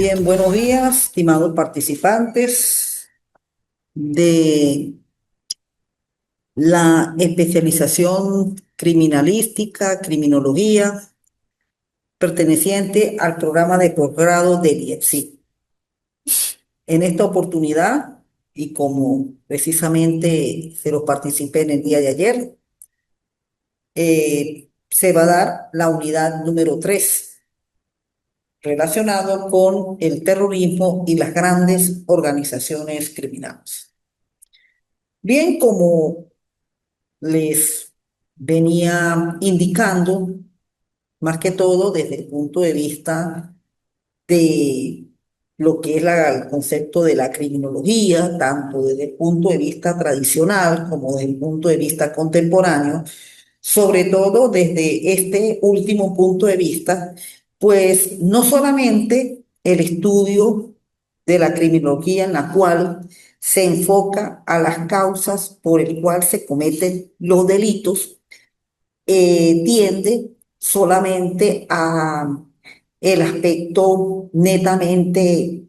Bien, buenos días, estimados participantes de la especialización criminalística, criminología, perteneciente al programa de posgrado del IEPSI. En esta oportunidad, y como precisamente se lo participé en el día de ayer, se va a dar la unidad número 3 relacionado con el terrorismo y las grandes organizaciones criminales. Bien, como les venía indicando, más que todo desde el punto de vista de lo que es el concepto de la criminología, tanto desde el punto de vista tradicional como desde el punto de vista contemporáneo, sobre todo desde este último punto de vista, pues no solamente el estudio de la criminología en la cual se enfoca a las causas por el cual se cometen los delitos, tiende solamente a el aspecto netamente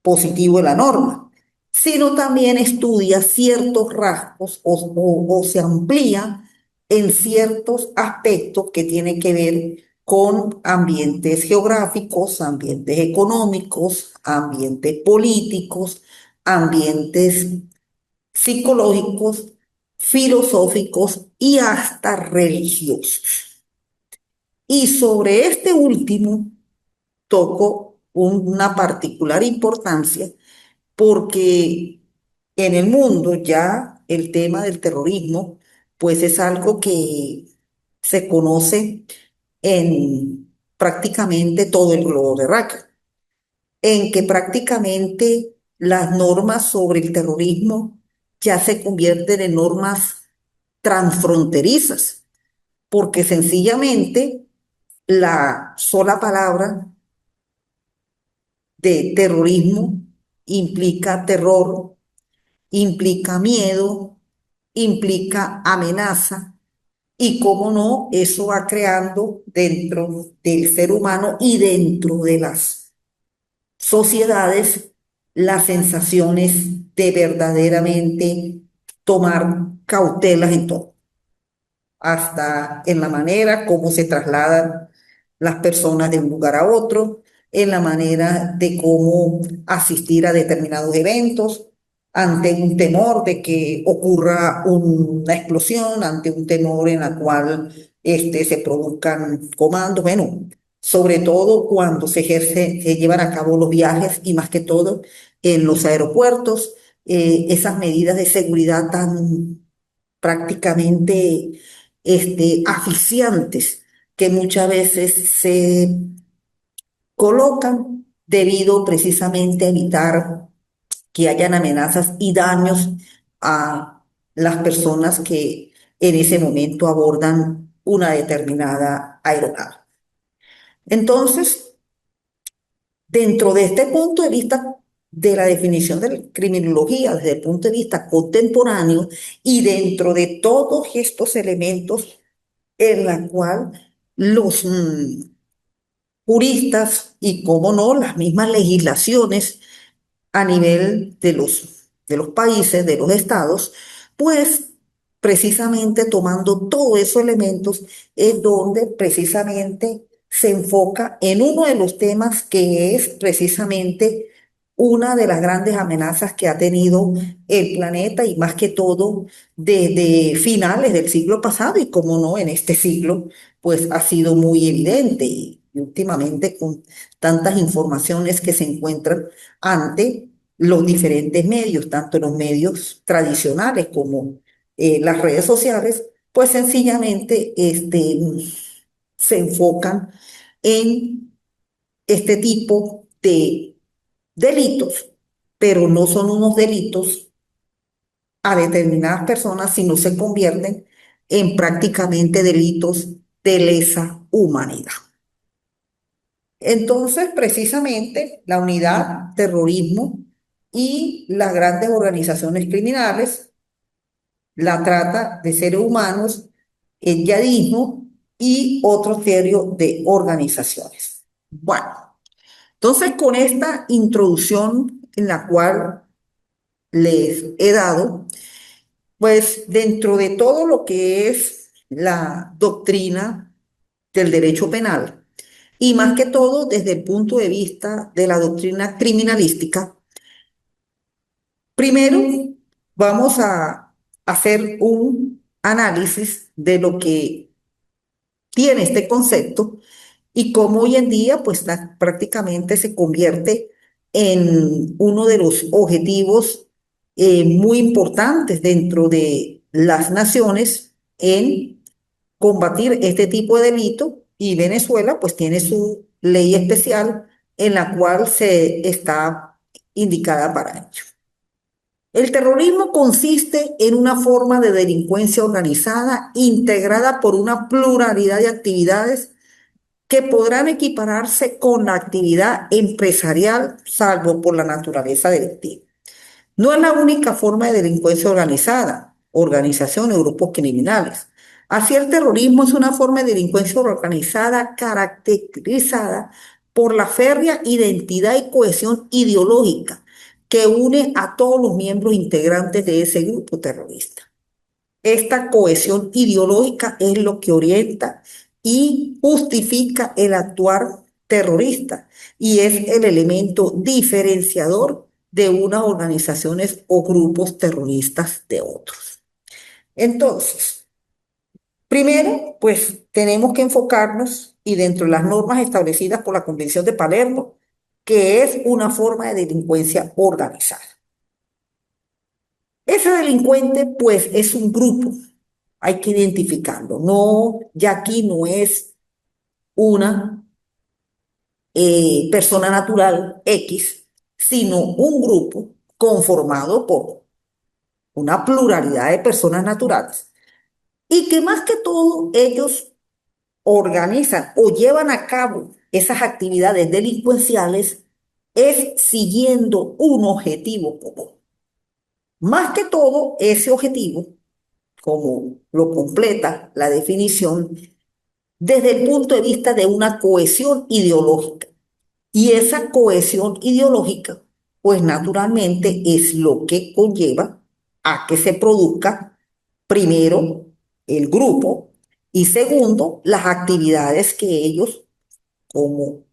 positivo de la norma, sino también estudia ciertos rasgos o se amplía en ciertos aspectos que tienen que ver con ambientes geográficos, ambientes económicos, ambientes políticos, ambientes psicológicos, filosóficos y hasta religiosos. Y sobre este último toco una particular importancia porque en el mundo ya el tema del terrorismo pues es algo que se conoce en prácticamente todo el globo terráqueo, en que prácticamente las normas sobre el terrorismo ya se convierten en normas transfronterizas, porque sencillamente la sola palabra de terrorismo implica terror, implica miedo, implica amenaza y cómo no, eso va creando dentro del ser humano y dentro de las sociedades las sensaciones de verdaderamente tomar cautelas en todo, hasta en la manera como se trasladan las personas de un lugar a otro, en la manera de cómo asistir a determinados eventos, ante un temor de que ocurra una explosión, ante un temor en la cual se produzcan comandos, bueno, sobre todo cuando se llevan a cabo los viajes y más que todo en los aeropuertos, esas medidas de seguridad tan prácticamente asfixiantes que muchas veces se colocan debido precisamente a evitar que hayan amenazas y daños a las personas que en ese momento abordan una determinada aeronave. Entonces, dentro de este punto de vista de la definición de la criminología desde el punto de vista contemporáneo y dentro de todos estos elementos en la cual los juristas y, cómo no, las mismas legislaciones a nivel de los países, de los estados, pues precisamente tomando todos esos elementos es donde precisamente se enfoca en uno de los temas que es precisamente una de las grandes amenazas que ha tenido el planeta y más que todo desde finales del siglo pasado y como no en este siglo, pues ha sido muy evidente y últimamente con tantas informaciones que se encuentran ante los diferentes medios, tanto los medios tradicionales como las redes sociales, pues sencillamente se enfocan en este tipo de delitos, pero no son unos delitos a determinadas personas, sino se convierten en prácticamente delitos de lesa humanidad. Entonces, precisamente, la unidad terrorismo y las grandes organizaciones criminales, la trata de seres humanos, el yihadismo y otro serio de organizaciones. Bueno, Entonces, con esta introducción en la cual les he dado, pues dentro de todo lo que es la doctrina del derecho penal, y más que todo desde el punto de vista de la doctrina criminalística, primero vamos a hacer un análisis de lo que tiene este concepto y cómo hoy en día pues prácticamente se convierte en uno de los objetivos muy importantes dentro de las naciones en combatir este tipo de delito, y Venezuela pues tiene su ley especial en la cual se está indicada para ello. El terrorismo consiste en una forma de delincuencia organizada integrada por una pluralidad de actividades que podrán equipararse con la actividad empresarial, salvo por la naturaleza delictiva. No es la única forma de delincuencia organizada, organizaciones, grupos criminales. Así el terrorismo es una forma de delincuencia organizada caracterizada por la férrea identidad y cohesión ideológica que une a todos los miembros integrantes de ese grupo terrorista. Esta cohesión ideológica es lo que orienta y justifica el actuar terrorista y es el elemento diferenciador de unas organizaciones o grupos terroristas de otros. Entonces, primero, pues tenemos que enfocarnos y dentro de las normas establecidas por la Convención de Palermo, que es una forma de delincuencia organizada. Ese delincuente, pues, es un grupo, hay que identificarlo. No, ya aquí no es una persona natural X, sino un grupo conformado por una pluralidad de personas naturales y que más que todo ellos organizan o llevan a cabo esas actividades delincuenciales es siguiendo un objetivo común. Más que todo, ese objetivo, como lo completa la definición, desde el punto de vista de una cohesión ideológica. Y esa cohesión ideológica, pues naturalmente es lo que conlleva a que se produzca, primero, el grupo y segundo, las actividades que ellos, como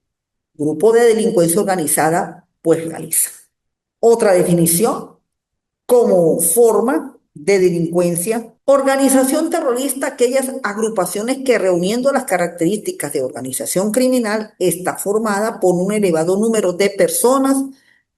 grupo de delincuencia organizada, pues realizan. Otra definición como forma de delincuencia. Organización terrorista, aquellas agrupaciones que reuniendo las características de organización criminal está formada por un elevado número de personas,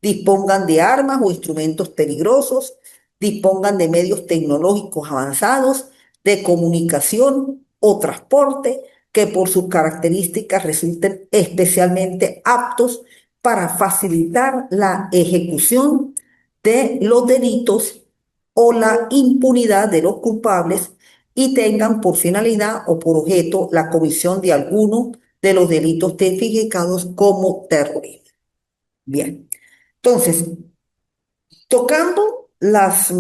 dispongan de armas o instrumentos peligrosos, dispongan de medios tecnológicos avanzados, de comunicación o transporte, que por sus características resulten especialmente aptos para facilitar la ejecución de los delitos o la impunidad de los culpables y tengan por finalidad o por objeto la comisión de alguno de los delitos tipificados como terrorismo. Bien, entonces, tocando las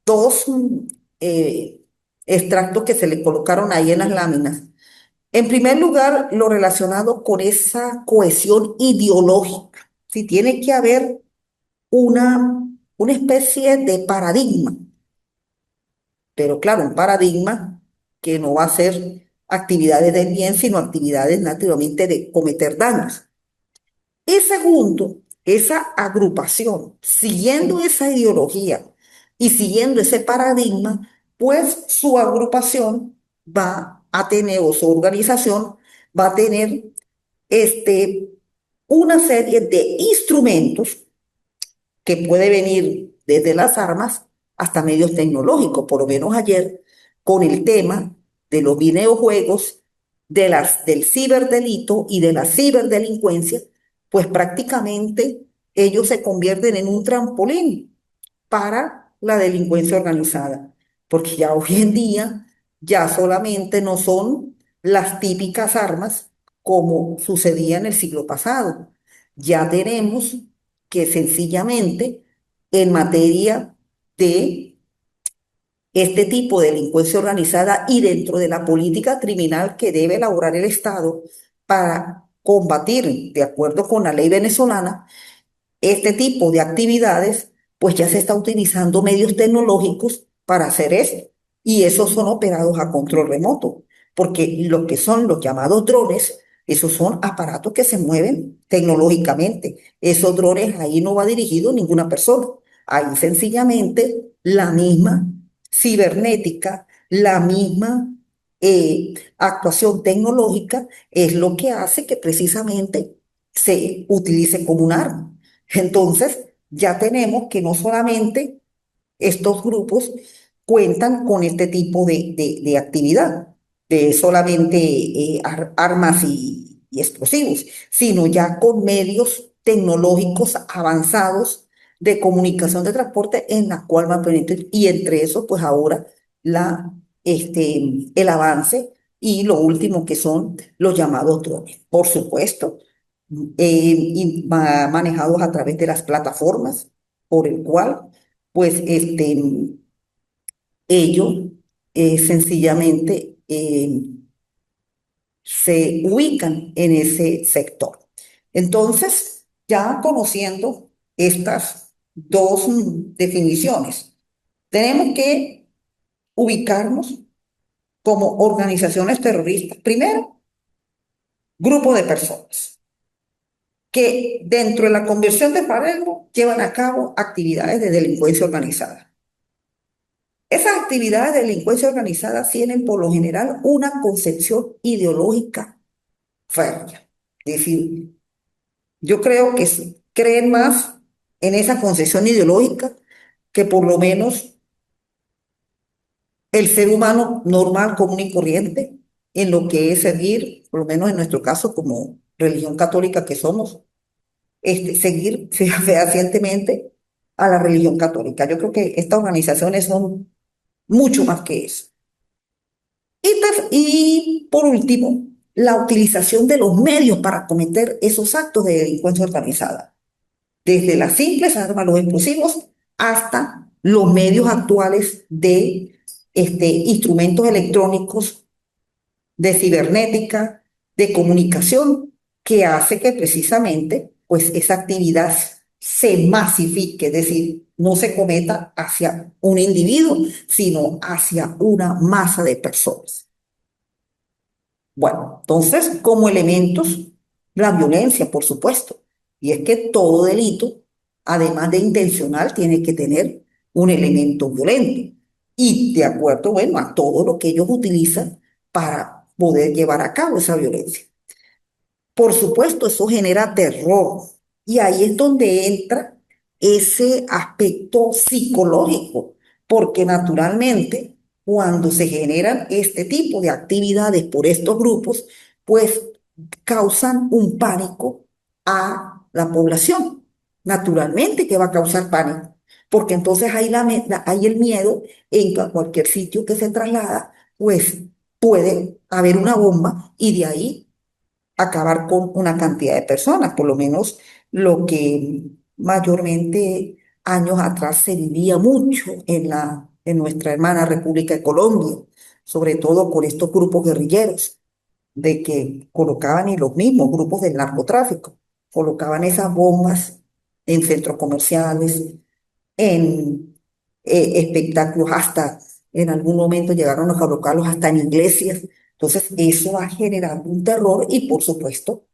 dos eh, extractos que se le colocaron ahí en las láminas, en primer lugar, lo relacionado con esa cohesión ideológica. Si tiene que haber una, una especie de paradigma, pero claro, un paradigma que no va a ser actividades del bien, sino actividades naturalmente de cometer daños. Y segundo, esa agrupación, siguiendo esa ideología y siguiendo ese paradigma, pues su agrupación va a tener, o su organización va a tener este, una serie de instrumentos que puede venir desde las armas hasta medios tecnológicos. Por lo menos ayer, con el tema de los videojuegos, del ciberdelito y de la ciberdelincuencia, pues prácticamente ellos se convierten en un trampolín para la delincuencia organizada, porque ya hoy en día ya solamente no son las típicas armas como sucedía en el siglo pasado. Ya tenemos que sencillamente en materia de este tipo de delincuencia organizada y dentro de la política criminal que debe elaborar el Estado para combatir, de acuerdo con la ley venezolana, este tipo de actividades, pues ya se está utilizando medios tecnológicos para hacer eso. Y esos son operados a control remoto, porque lo que son los llamados drones, esos son aparatos que se mueven tecnológicamente. Esos drones ahí no va dirigido ninguna persona. Ahí sencillamente la misma cibernética, la misma actuación tecnológica es lo que hace que precisamente se utilice como un arma. Entonces, ya tenemos que no solamente estos grupos cuentan con este tipo de actividad, de solamente armas y explosivos, sino ya con medios tecnológicos avanzados de comunicación de transporte en la cual van a permitir, y entre eso, pues ahora la, el avance y lo último que son los llamados drones. Por supuesto, manejados a través de las plataformas por el cual, pues, ellos sencillamente se ubican en ese sector. Entonces, ya conociendo estas dos definiciones, tenemos que ubicarnos como organizaciones terroristas. Primero, grupo de personas que dentro de la conversión de Palermo llevan a cabo actividades de delincuencia organizada. Esas actividades de delincuencia organizada tienen por lo general una concepción ideológica férrea. Es decir, yo creo que creen más en esa concepción ideológica que por lo menos el ser humano normal, común y corriente, en lo que es seguir, por lo menos en nuestro caso como religión católica que somos, seguir fehacientemente a la religión católica. Yo creo que estas organizaciones son mucho más que eso. Y por último, la utilización de los medios para cometer esos actos de delincuencia organizada, desde las simples armas, los explosivos, hasta los medios actuales de instrumentos electrónicos, de cibernética, de comunicación, que hace que precisamente pues, esa actividad se masifique, es decir, no se cometa hacia un individuo, sino hacia una masa de personas. Bueno, entonces, como elementos, la violencia, por supuesto. Y es que todo delito, además de intencional, tiene que tener un elemento violento. Y de acuerdo, bueno, a todo lo que ellos utilizan para poder llevar a cabo esa violencia. Por supuesto, eso genera terror. Y ahí es donde entra ese aspecto psicológico, porque naturalmente, cuando se generan este tipo de actividades por estos grupos, pues causan un pánico a la población. Naturalmente que va a causar pánico, porque entonces hay el miedo en que a cualquier sitio que se traslada, pues puede haber una bomba y de ahí acabar con una cantidad de personas, por lo menos lo que mayormente años atrás se vivía mucho en nuestra hermana República de Colombia, sobre todo con estos grupos guerrilleros, de que colocaban y los mismos grupos del narcotráfico, colocaban esas bombas en centros comerciales, en espectáculos, hasta en algún momento llegaron a colocarlos hasta en iglesias. Entonces, eso va generando un terror y, por supuesto,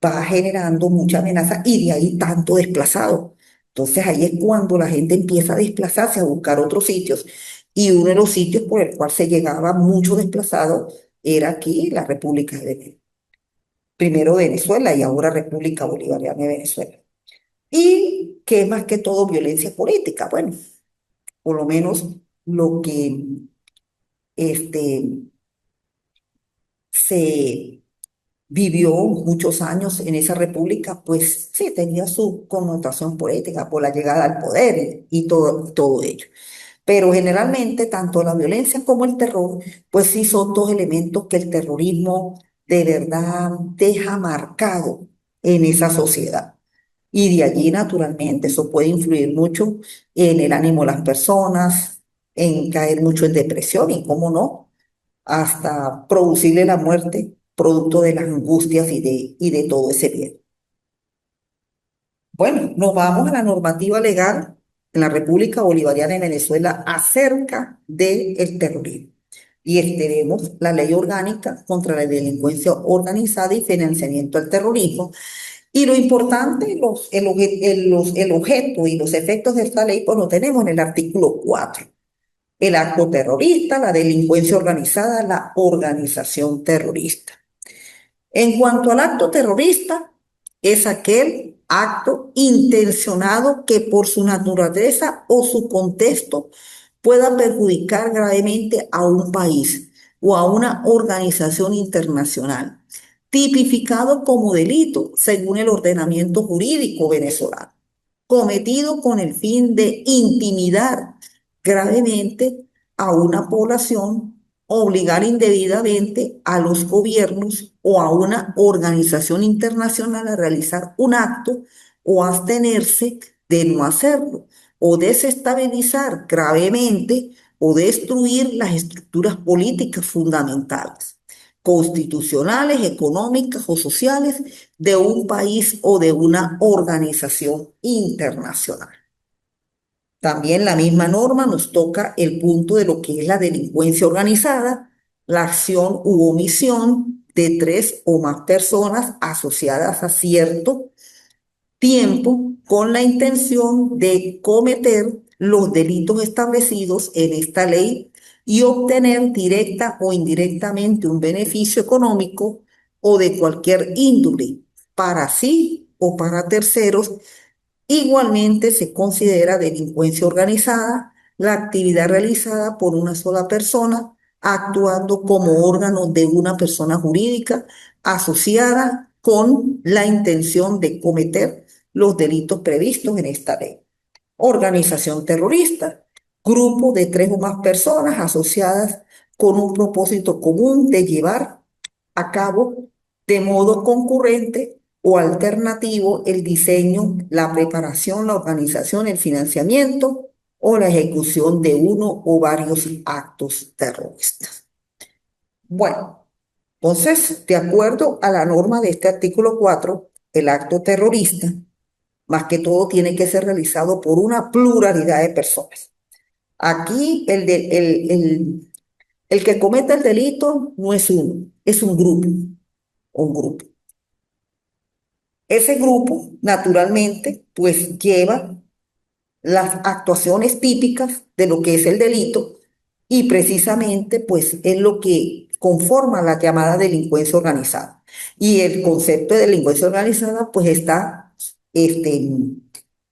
va generando mucha amenaza y de ahí tanto desplazado. Entonces, ahí es cuando la gente empieza a desplazarse, a buscar otros sitios. Y uno de los sitios por el cual se llegaba mucho desplazado era aquí, la República de Venezuela. Primero Venezuela y ahora República Bolivariana de Venezuela. Y que es más que todo violencia política. Bueno, por lo menos lo que este, se vivió muchos años en esa república, pues sí, tenía su connotación política por la llegada al poder y todo ello. Pero generalmente tanto la violencia como el terror, pues sí son dos elementos que el terrorismo de verdad deja marcado en esa sociedad. Y de allí, naturalmente, eso puede influir mucho en el ánimo de las personas, en caer mucho en depresión y, cómo no, hasta producirle la muerte producto de las angustias y de todo ese bien. Bueno, nos vamos a la normativa legal en la República Bolivariana de Venezuela acerca del terrorismo. Tenemos la Ley Orgánica contra la Delincuencia Organizada y Financiamiento al Terrorismo. Y lo importante, el objeto y los efectos de esta ley, pues lo tenemos en el artículo 4. El acto terrorista, la delincuencia organizada, la organización terrorista. En cuanto al acto terrorista, es aquel acto intencionado que por su naturaleza o su contexto pueda perjudicar gravemente a un país o a una organización internacional, tipificado como delito según el ordenamiento jurídico venezolano, cometido con el fin de intimidar gravemente a una población, obligar indebidamente a los gobiernos o a una organización internacional a realizar un acto o abstenerse de no hacerlo, o desestabilizar gravemente o destruir las estructuras políticas fundamentales, constitucionales, económicas o sociales de un país o de una organización internacional. También la misma norma nos toca el punto de lo que es la delincuencia organizada, la acción u omisión de tres o más personas asociadas a cierto tiempo con la intención de cometer los delitos establecidos en esta ley y obtener directa o indirectamente un beneficio económico o de cualquier índole para sí o para terceros. Igualmente se considera delincuencia organizada la actividad realizada por una sola persona actuando como órgano de una persona jurídica asociada con la intención de cometer los delitos previstos en esta ley. Organización terrorista, grupo de tres o más personas asociadas con un propósito común de llevar a cabo de modo concurrente o alternativo el diseño, la preparación, la organización, el financiamiento o la ejecución de uno o varios actos terroristas. Bueno, entonces, de acuerdo a la norma de este artículo 4, el acto terrorista, más que todo, tiene que ser realizado por una pluralidad de personas. Aquí el que cometa el delito no es uno, es un grupo. Ese grupo, naturalmente, pues lleva las actuaciones típicas de lo que es el delito y precisamente pues es lo que conforma la llamada delincuencia organizada. Y el concepto de delincuencia organizada pues está este,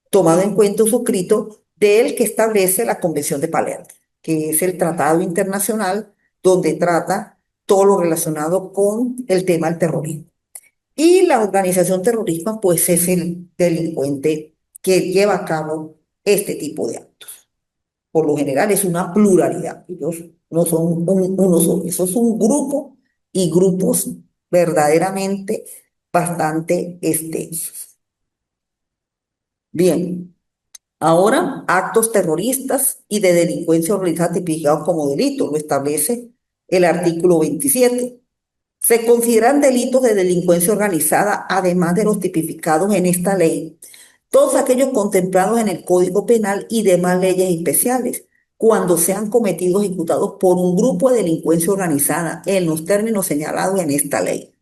tomado en cuenta o suscrito del que establece la Convención de Palermo, que es el tratado internacional donde trata todo lo relacionado con el tema del terrorismo. Y la organización terrorista, pues, es el delincuente que lleva a cabo este tipo de actos. Por lo general es una pluralidad. Ellos no son uno solo. Eso es un grupo y grupos verdaderamente bastante extensos. Bien, ahora actos terroristas y de delincuencia organizada tipificados como delito. Lo establece el artículo 27. Se consideran delitos de delincuencia organizada, además de los tipificados en esta ley, todos aquellos contemplados en el Código Penal y demás leyes especiales, cuando sean cometidos o ejecutados por un grupo de delincuencia organizada en los términos señalados en esta ley.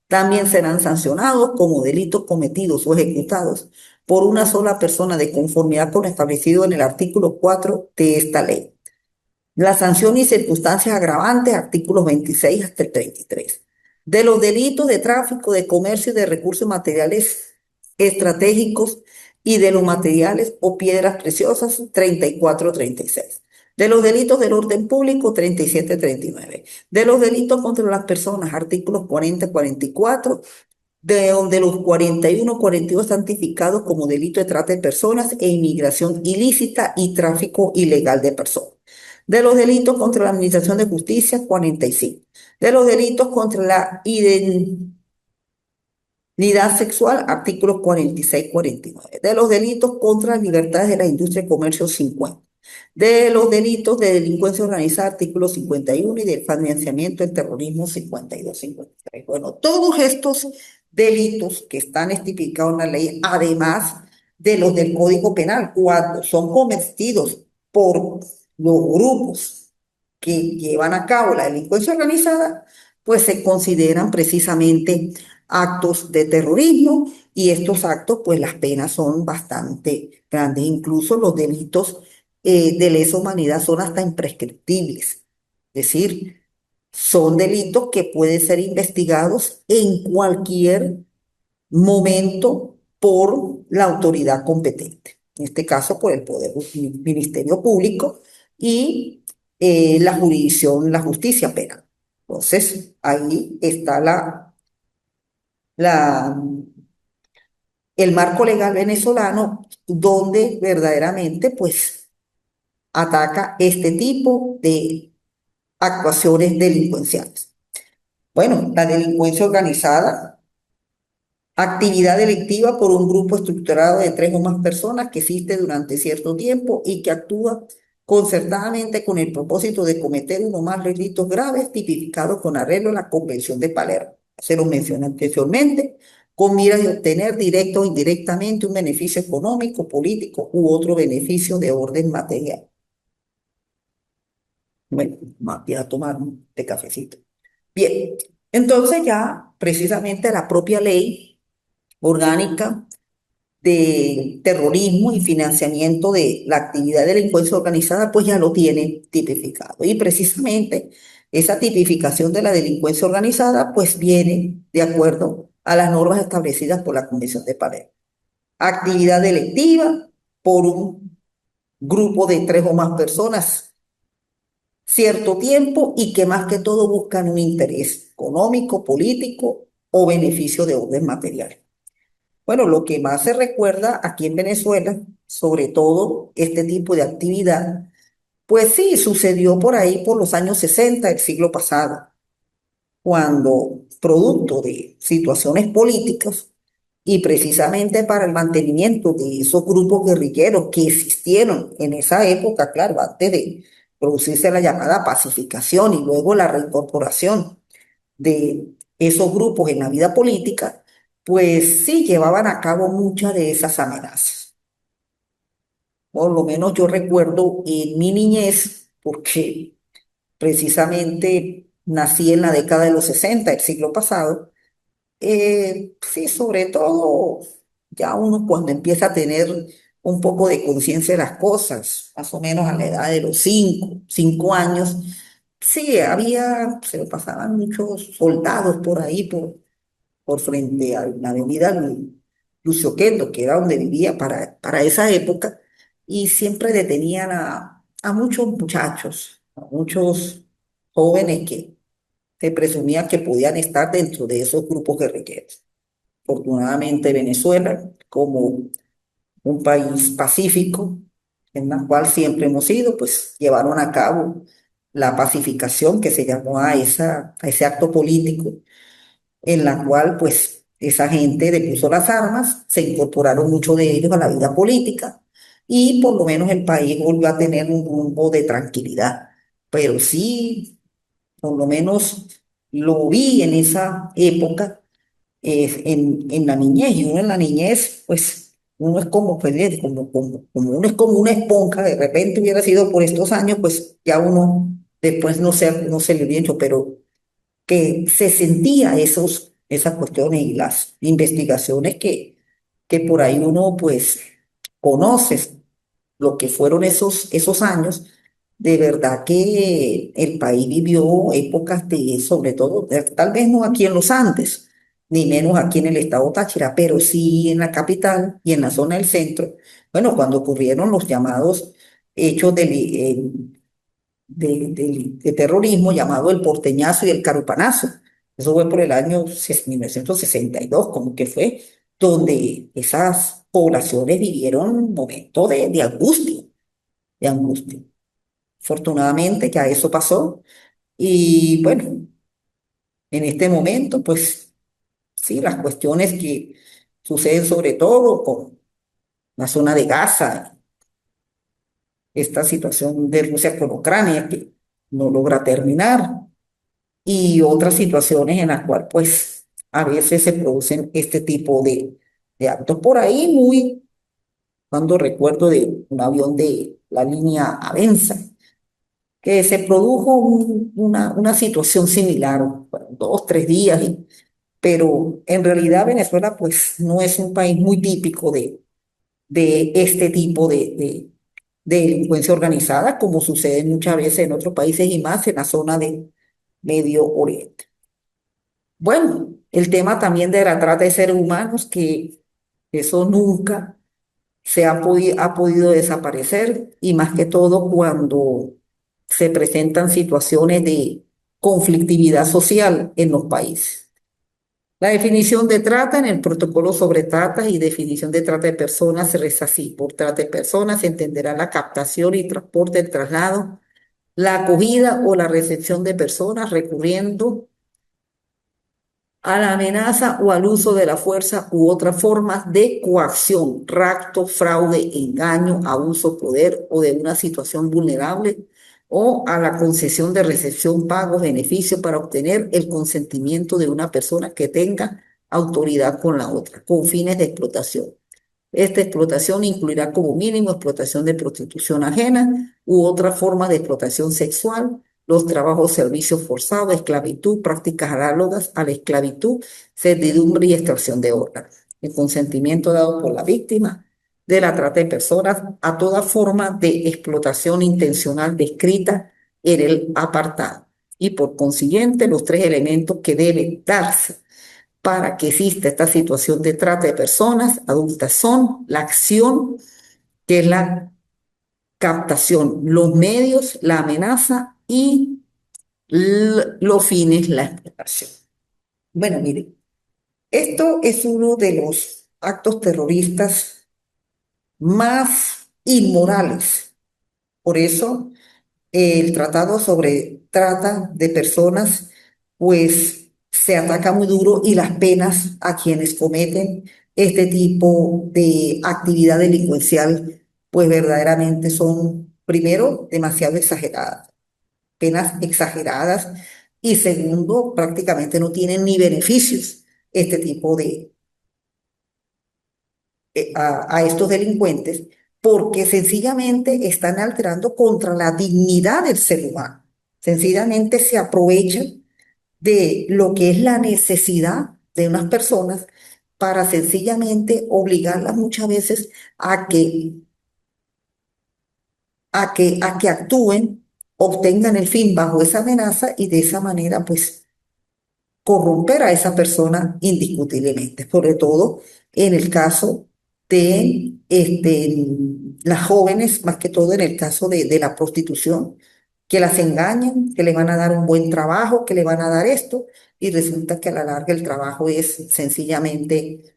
También serán sancionados como delitos cometidos o ejecutados por una sola persona de conformidad con lo establecido en el artículo 4 de esta ley. La sanción y circunstancias agravantes, artículos 26 hasta el 33. De los delitos de tráfico, de comercio y de recursos materiales estratégicos y de los materiales o piedras preciosas, 34-36. De los delitos del orden público, 37-39. De los delitos contra las personas, artículos 40-44, de donde los 41-42 están tipificados como delito de trata de personas e inmigración ilícita y tráfico ilegal de personas. De los delitos contra la administración de justicia, 45. De los delitos contra la identidad sexual, artículos 46-49. De los delitos contra las libertades de la industria y comercio, 50. De los delitos de delincuencia organizada, artículo 51, y del financiamiento del terrorismo, 52-53. Bueno, todos estos delitos que están tipificados en la ley, además de los del Código Penal, cuando son cometidos por los grupos que llevan a cabo la delincuencia organizada, pues se consideran precisamente actos de terrorismo y estos actos, pues las penas son bastante grandes. Incluso los delitos de lesa humanidad son hasta imprescriptibles. Es decir, son delitos que pueden ser investigados en cualquier momento por la autoridad competente. En este caso, por el Ministerio Público y la jurisdicción, la justicia penal. Entonces, ahí está la, el marco legal venezolano donde verdaderamente pues ataca este tipo de actuaciones delincuenciales. Bueno, la delincuencia organizada, actividad delictiva por un grupo estructurado de tres o más personas que existe durante cierto tiempo y que actúa concertadamente con el propósito de cometer uno o más delitos graves tipificados con arreglo a la Convención de Palermo. Se lo mencioné anteriormente, con miras de obtener directo o indirectamente un beneficio económico, político u otro beneficio de orden material. Bueno, voy a tomar un té cafecito. Bien, entonces ya precisamente la propia ley orgánica de terrorismo y financiamiento de la actividad de delincuencia organizada, pues ya lo tiene tipificado. Y precisamente esa tipificación de la delincuencia organizada, pues viene de acuerdo a las normas establecidas por la Convención de Palermo. Actividad delictiva por un grupo de tres o más personas cierto tiempo y que más que todo buscan un interés económico, político o beneficio de orden material. Bueno, lo que más se recuerda aquí en Venezuela, sobre todo este tipo de actividad, pues sí, sucedió por ahí por los años 60 del siglo pasado, cuando producto de situaciones políticas y precisamente para el mantenimiento de esos grupos guerrilleros que existieron en esa época, claro, antes de producirse la llamada pacificación y luego la reincorporación de esos grupos en la vida política, pues sí llevaban a cabo muchas de esas amenazas. Por lo menos yo recuerdo en mi niñez, porque precisamente nací en la década de los 60 del siglo pasado, sí, sobre todo ya uno cuando empieza a tener un poco de conciencia de las cosas, más o menos a la edad de los 5 años, sí, se lo pasaban muchos soldados por ahí, por frente a la avenida Lucio Quendo, que era donde vivía para esa época, y siempre detenían a muchos muchachos, a muchos jóvenes que se presumía que podían estar dentro de esos grupos guerrilleros. Afortunadamente Venezuela, como un país pacífico, en la cual siempre hemos ido, pues llevaron a cabo la pacificación que se llamó a ese acto político en la cual pues esa gente depuso las armas, se incorporaron muchos de ellos a la vida política y por lo menos el país volvió a tener un rumbo de tranquilidad. Pero sí, por lo menos lo vi en esa época, en la niñez, y uno en la niñez, pues uno es como, pues, como uno es como una esponja, de repente hubiera sido por estos años, pues ya uno después no se le hubiera hecho, pero que se sentía esas cuestiones y las investigaciones que por ahí uno pues conoce lo que fueron esos años, de verdad que el país vivió épocas de, sobre todo, tal vez no aquí en los Andes, ni menos aquí en el estado Táchira, pero sí en la capital y en la zona del centro, bueno, cuando ocurrieron los llamados hechos de terrorismo llamado el porteñazo y el carupanazo. Eso fue por el año 1962, como que fue donde esas poblaciones vivieron un momento de angustia, de angustia. Afortunadamente ya eso pasó y bueno, en este momento pues sí, las cuestiones que suceden sobre todo con la zona de Gaza, esta situación de Rusia con Ucrania que no logra terminar, y otras situaciones en las cuales pues a veces se producen este tipo de actos. Por ahí muy, cuando recuerdo de un avión de la línea Avenza, que se produjo una situación similar, bueno, 2, 3 días, pero en realidad Venezuela pues no es un país muy típico de este tipo de delincuencia organizada, como sucede muchas veces en otros países y más en la zona de Medio Oriente. Bueno, el tema también de la trata de seres humanos, que eso nunca ha podido desaparecer, y más que todo cuando se presentan situaciones de conflictividad social en los países. La definición de trata en el protocolo sobre trata y definición de trata de personas se reza así. Por trata de personas se entenderá la captación y transporte, el traslado, la acogida o la recepción de personas recurriendo a la amenaza o al uso de la fuerza u otras formas de coacción, rapto, fraude, engaño, abuso, poder o de una situación vulnerable, o a la concesión de recepción, pagos, beneficios para obtener el consentimiento de una persona que tenga autoridad con la otra, con fines de explotación. Esta explotación incluirá como mínimo explotación de prostitución ajena u otra forma de explotación sexual, los trabajos, servicios forzados, esclavitud, prácticas análogas a la esclavitud, servidumbre y extracción de órganos. El consentimiento dado por la víctima de la trata de personas a toda forma de explotación intencional descrita en el apartado. Y por consiguiente, los tres elementos que deben darse para que exista esta situación de trata de personas adultas son la acción, que es la captación, los medios, la amenaza y los fines, la explotación. Bueno, mire, esto es uno de los actos terroristas más inmorales. Por eso el tratado sobre trata de personas, pues se ataca muy duro, y las penas a quienes cometen este tipo de actividad delincuencial, pues verdaderamente son, primero, demasiado exageradas, penas exageradas, y segundo, prácticamente no tienen ni beneficios este tipo a estos delincuentes, porque sencillamente están alterando contra la dignidad del ser humano. Sencillamente se aprovechan de lo que es la necesidad de unas personas para sencillamente obligarlas muchas veces a que actúen, obtengan el fin bajo esa amenaza, y de esa manera pues corromper a esa persona indiscutiblemente, sobre todo en el caso de las jóvenes, más que todo en el caso de la prostitución, que las engañan, que le van a dar un buen trabajo, que le van a dar esto, y resulta que a la larga el trabajo es sencillamente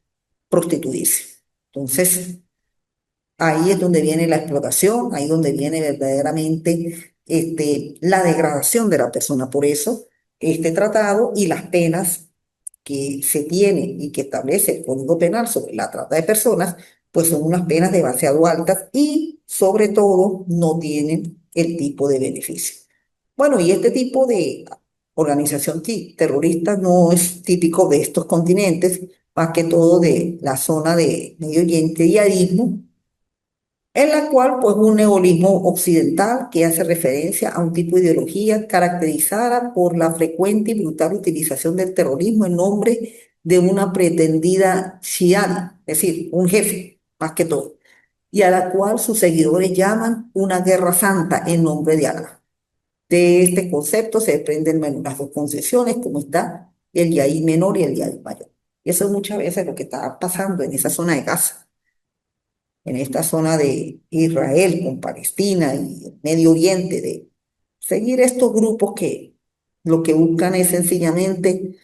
prostituirse. Entonces, ahí es donde viene la explotación, ahí es donde viene verdaderamente la degradación de la persona. Por eso, este tratado y las penas que se tiene y que establece el Código Penal sobre la trata de personas, pues son unas penas demasiado altas y sobre todo no tienen el tipo de beneficio. Bueno, y este tipo de organización terrorista no es típico de estos continentes, más que todo de la zona de Medio Oriente y Arismo, en la cual pues un neolismo occidental que hace referencia a un tipo de ideología caracterizada por la frecuente y brutal utilización del terrorismo en nombre de una pretendida shiada, es decir, un jefe, más que todo, y a la cual sus seguidores llaman una guerra santa en nombre de Alá. De este concepto se desprenden bueno, las dos concepciones, como está el Yahí menor y el Yahí mayor. Y eso es muchas veces lo que está pasando en esa zona de Gaza, en esta zona de Israel con Palestina y el Medio Oriente, de seguir estos grupos que lo que buscan es sencillamente,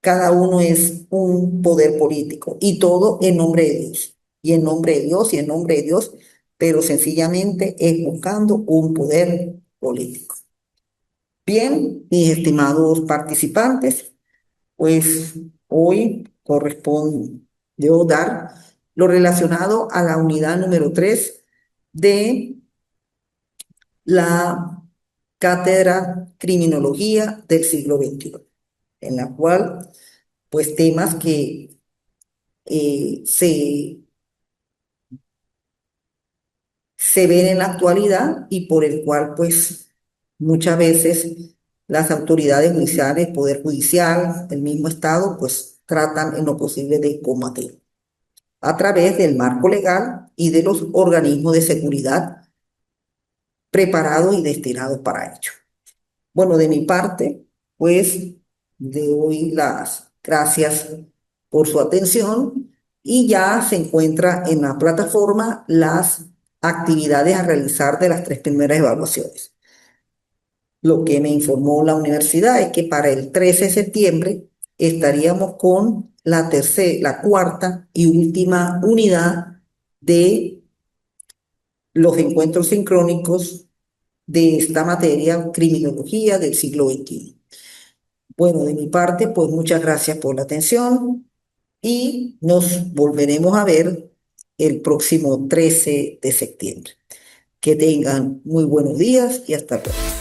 cada uno es un poder político, y todo en nombre de Dios, y en nombre de Dios, y en nombre de Dios, pero sencillamente es buscando un poder político. Bien, mis estimados participantes, pues hoy corresponde dar lo relacionado a la unidad número 3 de la Cátedra Criminología del siglo XXI, en la cual, pues, temas que se ven en la actualidad y por el cual, pues, muchas veces las autoridades judiciales, Poder Judicial, el mismo Estado, pues, tratan en lo posible de combatir a través del marco legal y de los organismos de seguridad preparados y destinados para ello. Bueno, de mi parte, pues, le doy las gracias por su atención y ya se encuentra en la plataforma las actividades a realizar de las tres primeras evaluaciones. Lo que me informó la universidad es que para el 13 de septiembre estaríamos con la cuarta y última unidad de los encuentros sincrónicos de esta materia, criminología del siglo XXI. Bueno, de mi parte, pues muchas gracias por la atención y nos volveremos a ver el próximo 13 de septiembre. Que tengan muy buenos días y hasta luego.